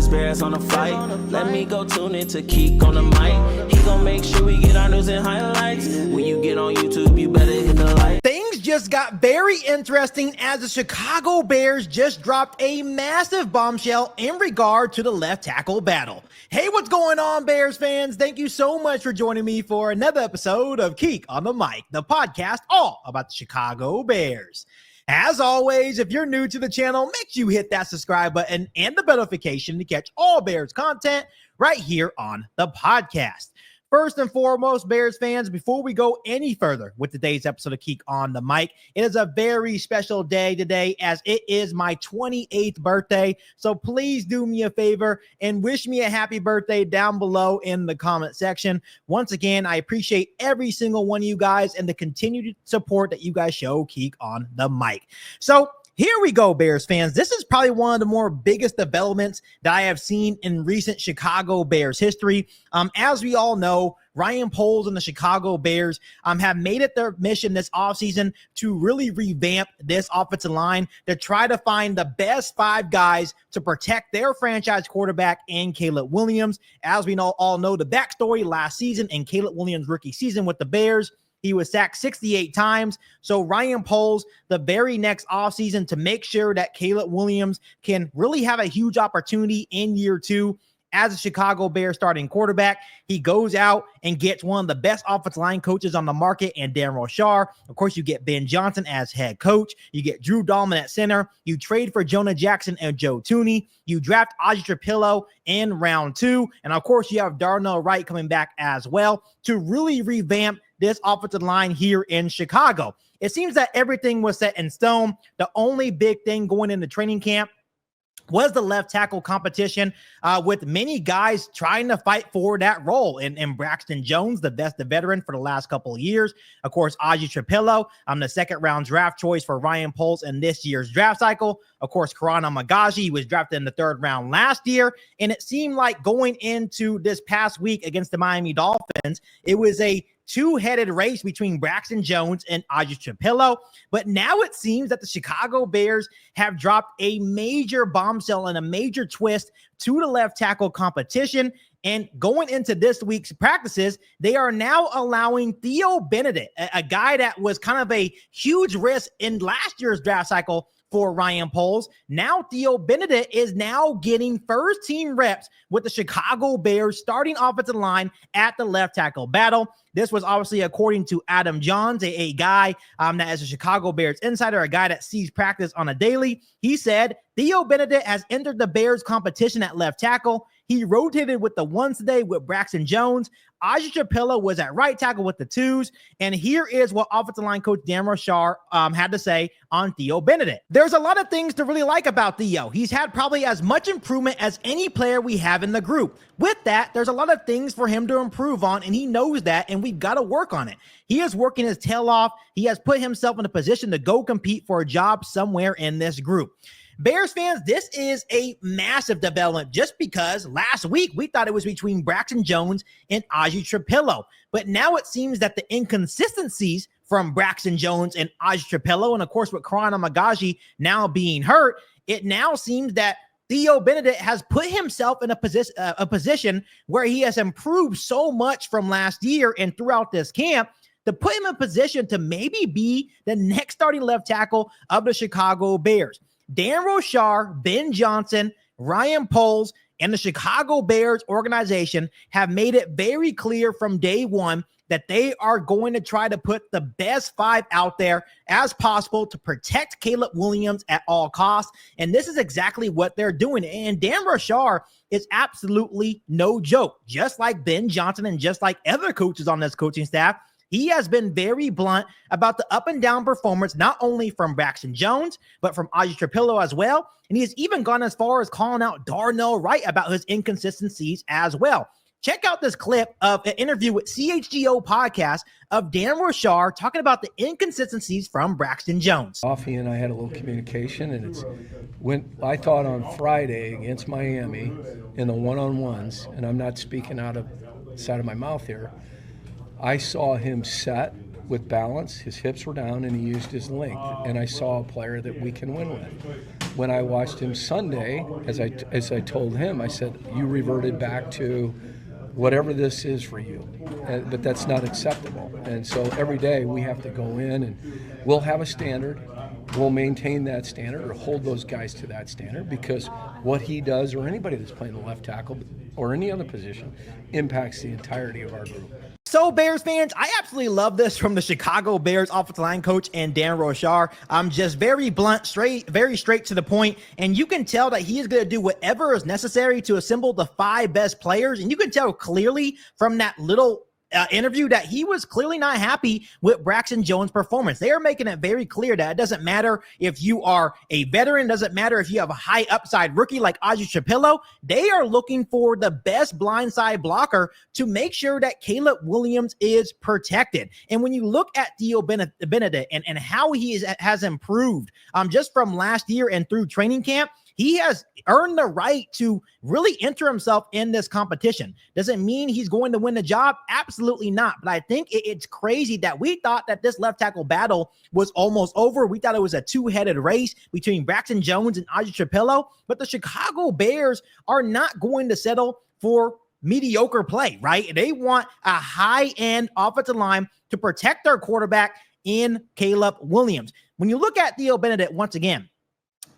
Biggest bears on the flight. Let me go tune in to Keek on the mic. He gon' make sure we get our news and highlights. When you get on YouTube, you better hit the like. Things just got very interesting as the Chicago Bears just dropped a massive bombshell in regard to the left tackle battle. Hey, what's going on, Bears fans? Thank you so much for joining me for another episode of Keek on the Mic, the podcast all about the Chicago Bears. As always, if you're new to the channel, make sure you hit that subscribe button and the bell notification to catch all Bears content right here on the podcast. First and foremost, Bears fans, before we go any further with today's episode of Keek on the Mic, it is a very special day today as it is my 28th birthday. So please do me a favor and wish me a happy birthday down below in the comment section. Once again, I appreciate every single one of you guys and the continued support that you guys show Keek on the Mic. So here we go, Bears fans. This is probably one of the more biggest developments that I have seen in recent Chicago Bears history. As we all know, Ryan Poles and the Chicago Bears have made it their mission this offseason to really revamp this offensive line to try to find the best 5 guys to protect their franchise quarterback and Caleb Williams. As we all know the backstory last season and Caleb Williams' rookie season with the Bears, he was sacked 68 times. So Ryan Poles, the very next offseason, to make sure that Caleb Williams can really have a huge opportunity in year 2 as a Chicago Bears starting quarterback, he goes out and gets one of the best offensive line coaches on the market and Dan Rochar. Of course, you get Ben Johnson as head coach. You get Drew Dahlman at center. You trade for Jonah Jackson and Joe Thuney. You draft Audrey Trapillo in round 2. And of course, you have Darnell Wright coming back as well to really revamp this offensive line here in Chicago. It seems that everything was set in stone. The only big thing going into training camp was the left tackle competition with many guys trying to fight for that role. And Braxton Jones, the veteran for the last couple of years. Of course, Audrey Trapillo, the second-round draft choice for Ryan Poles in this year's draft cycle. Of course, Karan Amagaji was drafted in the 3rd round last year. And it seemed like going into this past week against the Miami Dolphins, it was a two-headed race between Braxton Jones and Audrey Trapillo. But now it seems that the Chicago Bears have dropped a major bombshell and a major twist to the left tackle competition. And going into this week's practices, they are now allowing Theo Benedict, a guy that was kind of a huge risk in last year's draft cycle for Ryan Poles. Now Theo Benedict is now getting first-team reps with the Chicago Bears starting offensive line at the left tackle battle. This was obviously according to Adam Johns, a guy that is a Chicago Bears insider, a guy that sees practice on a daily. He said Theo Benedict has entered the Bears competition at left tackle. He rotated with the 1s today with Braxton Jones. Audrey Trapillo was at right tackle with the 2s. And here is what offensive line coach Dan Rochar had to say on Theo Benedict. There's a lot of things to really like about Theo. He's had probably as much improvement as any player we have in the group. With that, there's a lot of things for him to improve on, and he knows that, and we've got to work on it. He is working his tail off. He has put himself in a position to go compete for a job somewhere in this group. Bears fans, this is a massive development just because last week we thought it was between Braxton Jones and Audrey Trapillo. But now it seems that the inconsistencies from Braxton Jones and Audrey Trapillo, and of course with Karan Amagaji now being hurt, it now seems that Theo Benedict has put himself in a position where he has improved so much from last year and throughout this camp to put him in position to maybe be the next starting left tackle of the Chicago Bears. Dan Rochar, Ben Johnson, Ryan Poles, and the Chicago Bears organization have made it very clear from day one that they are going to try to put the best 5 out there as possible to protect Caleb Williams at all costs. And this is exactly what they're doing. And Dan Rochar is absolutely no joke. Just like Ben Johnson and just like other coaches on this coaching staff, he has been very blunt about the up and down performance, not only from Braxton Jones, but from Audrey Trapillo as well. And he has even gone as far as calling out Darnell Wright about his inconsistencies as well. Check out this clip of an interview with CHGO podcast of Dan Rochar talking about the inconsistencies from Braxton Jones. Coffee and I had a little communication, and I thought on Friday against Miami in the one-on-ones, and I'm not speaking out of the side of my mouth here, I saw him set with balance, his hips were down, and he used his length. And I saw a player that we can win with. when I watched him Sunday, as I told him, I said, you reverted back to whatever this is for you, but that's not acceptable. And so every day we have to go in and we'll have a standard. We'll maintain that standard or hold those guys to that standard, because what he does, or anybody that's playing the left tackle or any other position, impacts the entirety of our group. So, Bears fans, I absolutely love this from the Chicago Bears offensive line coach and Dan Rochar. Just very blunt, very straight to the point, and you can tell that he is going to do whatever is necessary to assemble the 5 best players, and you can tell clearly from that little interview that he was clearly not happy with Braxton Jones' performance. They are making it very clear that it doesn't matter if you are a veteran, doesn't matter if you have a high upside rookie like Audrey Shapiro. They are looking for the best blindside blocker to make sure that Caleb Williams is protected. And when you look at Theo Benedict and how he has improved just from last year and through training camp, he has earned the right to really enter himself in this competition. Doesn't mean he's going to win the job. Absolutely not. But I think it's crazy that we thought that this left tackle battle was almost over. We thought it was a 2-headed race between Braxton Jones and Audrey Shapiro. But the Chicago Bears are not going to settle for mediocre play, right? They want a high-end offensive line to protect their quarterback in Caleb Williams. When you look at Theo Benedict once again,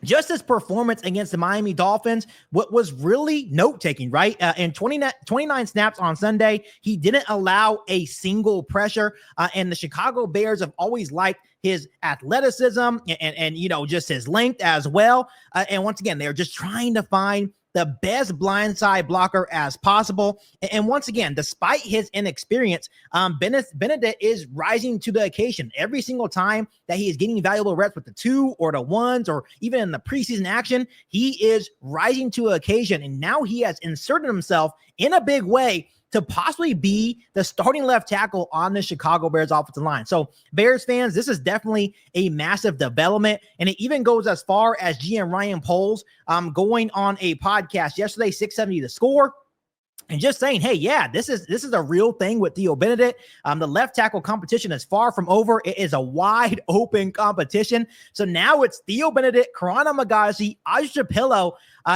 just his performance against the Miami Dolphins, what was really note-taking, right? In 29 snaps on Sunday, he didn't allow a single pressure, and the Chicago Bears have always liked his athleticism and just his length as well. And once again, they're just trying to find the best blindside blocker as possible. And once again, despite his inexperience, Benedict is rising to the occasion. Every single time that he is getting valuable reps with the 2 or the 1s, or even in the preseason action, he is rising to the occasion. And now he has inserted himself in a big way to possibly be the starting left tackle on the Chicago Bears offensive line. So Bears fans, this is definitely a massive development. And it even goes as far as GM Ryan Poles going on a podcast yesterday, 670 The Score, and just saying, hey, yeah, this is a real thing with Theo Benedict. The left tackle competition is far from over. It is a wide open competition. So now it's Theo Benedict, Karana Magazi, Audrey Shapiro,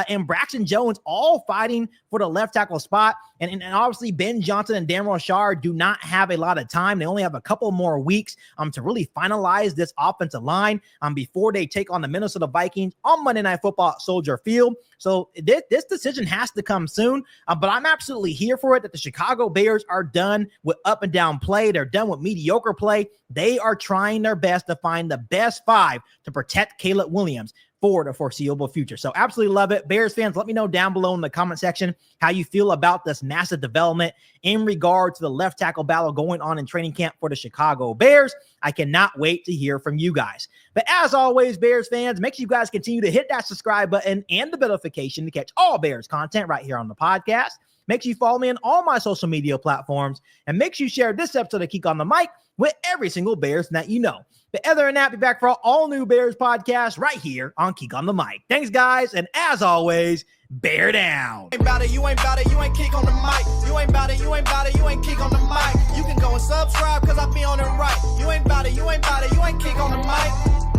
and Braxton Jones all fighting for the left tackle spot. And obviously Ben Johnson and Dan Rochar do not have a lot of time. They only have a couple more weeks to really finalize this offensive line before they take on the Minnesota Vikings on Monday Night Football at Soldier Field. So this decision has to come soon, but I'm absolutely here for it that the Chicago Bears are done with up and down play. They're done with mediocre play. They are trying their best to find the best 5 to protect Caleb Williams for the foreseeable future. So absolutely love it. Bears fans, let me know down below in the comment section how you feel about this massive development in regard to the left tackle battle going on in training camp for the Chicago Bears. I cannot wait to hear from you guys. But as always, Bears fans, make sure you guys continue to hit that subscribe button and the notification to catch all Bears content right here on the podcast. Make sure you follow me on all my social media platforms, and make sure you share this episode of Geek on the Mic with every single Bears that you know. But other than that, be back for all new Bears podcasts right here on Geek on the Mic. Thanks, guys, and as always, bear down. You ain't bout it, you ain't bout it, you ain't Geek on the Mic. You ain't bout it, you ain't bout it, you ain't Geek on the Mic. You can go and subscribe, cause I be on it right. You ain't bout it, you ain't bout it, you ain't Geek on the Mic.